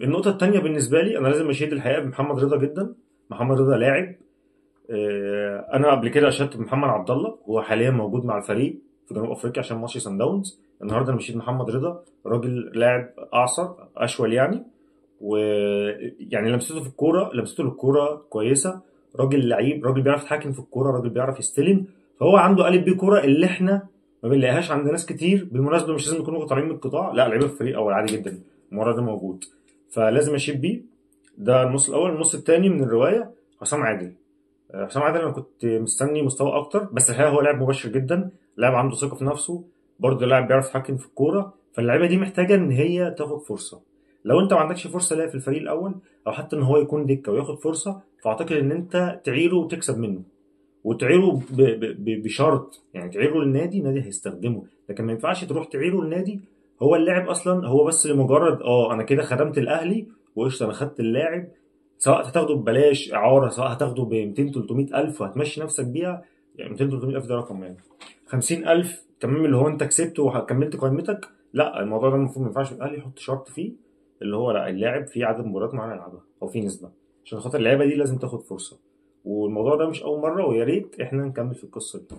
النقطه الثانيه بالنسبه لي انا لازم اشيد الحقيقه بمحمد رضا جدا. محمد رضا لاعب، انا قبل كده اشدت بمحمد عبد الله، هو حاليا موجود مع الفريق في جنوب افريقيا عشان ماتش سان داونز. النهارده انا مشيت محمد رضا، راجل لاعب اعصر اشول يعني، ويعني لمسته في الكوره، لمسته للكوره كويسه. راجل لعيب، راجل بيعرف يتحكم في الكوره، راجل بيعرف يستلم. فهو عنده قالب بيه كوره اللي احنا ما بنلاقيهاش عند ناس كتير. بالمناسبه مش لازم يكونوا طالعين من القطاع، لا لعيبه في الفريق اول عادي جدا المره ده موجود، فلازم اشيد بيه. ده النص الاول. النص الثاني من الروايه حسام عادل. حسام عادل انا كنت مستني مستوى اكتر، بس الحقيقه هو لاعب مبشر جدا، لاعب عنده ثقه في نفسه، برضه لاعب بيعرف يتحكم في الكوره. فاللعيبه دي محتاجه ان هي تاخد فرصه. لو انت ما عندكش فرصه ليها في الفريق الاول، او حتى ان هو يكون دكه وياخد فرصه، فاعتقد ان انت تعيره وتكسب منه، وتعيره بشرط يعني تعيره للنادي، نادي هيستخدمه. لكن ما ينفعش تروح تعيره للنادي هو اللاعب اصلا هو بس لمجرد انا كده خدمت الاهلي وقشطه انا خدت اللاعب، سواء هتاخده ببلاش اعاره، سواء هتاخده ب 200 300 الف وهتمشي نفسك بيها. يعني 200 300 الف ده رقم يعني 50 الف تمام اللي هو انت كسبت وكملت قائمتك. لا الموضوع ده المفروض ما ينفعش الاهلي يحط شرط فيه، اللي هو لا اللاعب فيه عدد مباريات معينه يلعبها او في نسبه، عشان خاطر اللعيبه دي لازم تاخد فرصه. والموضوع ده مش اول مره، ويا ريت احنا نكمل في القصه دي.